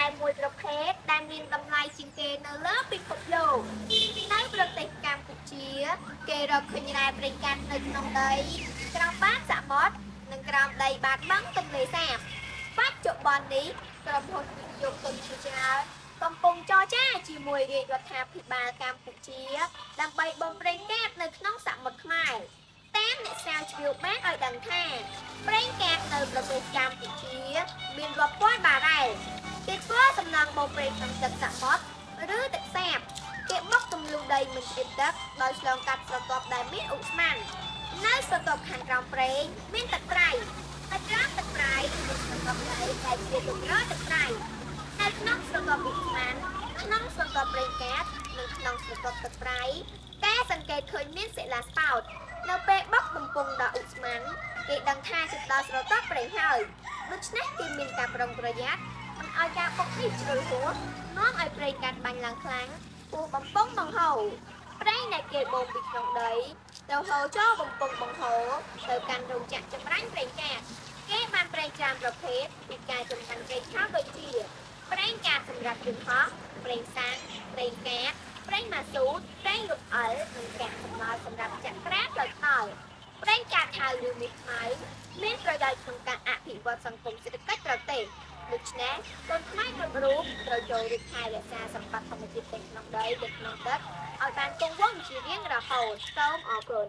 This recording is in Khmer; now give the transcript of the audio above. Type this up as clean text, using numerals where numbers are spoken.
តែមួយប្រភេទដែលមានតម្លៃជាងគេនៅលើពិភពលោកនៅប្រទេសកម្ពុជាគេរកឃើញរ៉ែប្រេងកាតនៅក្នុងដីក្រោមបាតសមុទ្រនិងក្រោមដីបាតបឹងទន្លេសាបបច្ចុប្បន្ននេះក្រុមហ៊ុនវិនិយោគទុនជាច្រើនកំពុងចរចាជាមួយរាជរដ្ឋាភិបាលកម្ពុជាដើម្បីបូមប្រេងកាតនៅក្នុងសមុទ្រខ្មែរតាមអ្នកស្រាវជ្រាវបានឲ្យដឹងថាប្រេងកាតនៅប្រទេសកម្ពុជាមានរាប់ពាន់បារ៉ែលគេធ្វើសំណង់បូមប្រេងក្នុងទឹកសមុទ្រឬទឹកសាបគេបុកទម្លុះដីមិនជ្រាបទឹកដោយឆ្លងកាត់ស្រទាប់ដែលមានឧស្ម័ននៅស្រទាប់ខាងក្រោមប្រេងមានទឹកប្រៃហើយក្រោមទឹកប្រៃមានស្រទាប់ដីដែលជាទម្រទឹកប្រៃនៅក្នុងស្រទាប់ឧស្ម័នក្នុងស្រទាប់ប្រេងកាតនិងក្នុងស្រទាប់ទឹកប្រៃតែសង្កេតឃើញមានសិលាស្បោតនៅពេលបុកបំពង់ដល់ឧស្ម័នគេដឹងថាជិតដល់ស្រទាប់ប្រេងហើយដូច្នេះគេមានការប្រុងប្រយ័ត្នមិនឲ្យការបុកនេះជ្រុលហួសនាំឲ្យប្រេងកាតបាញ់ឡើងខ្លាំងពោះបំពង់បង្ហូរប្រេងដែលគេបូមពីក្នុងដីទៅហូរចូលបំពង់បង្ហូរទៅកាន់រោងចក្រចម្រាញ់ប្រេងកាតគេបានប្រេងច្រើនប្រភេទពីការចម្រាញ់ប្រេងឆៅដូចជាប្រេងកាតសម្រាប់យន្តហោះប្រេងសាំងប្រេងកាតប្រេងម៉ាស៊ូតប្រេងលុតអិលនិងកាកសំណល់សម្រាប់ចាក់ក្រាបដោយថ្នល់ប្រេងកាតហៅឬមាសខ្មៅមានប្រយោជន៍ក្នុងការអភិវឌ្ឍសង្គមសេដ្ឋកិច្ចប្រទេសដូច្នេះកូនខ្មែរគ្រប់រូបត្រូវចូលរួមថែរក្សាសម្បត្តិធម្មជាតិទាំងក្នុងដីនិងក្នុងទឹកឲ្យបានគង់វង្សជារៀងរហូតសូមអរគុណ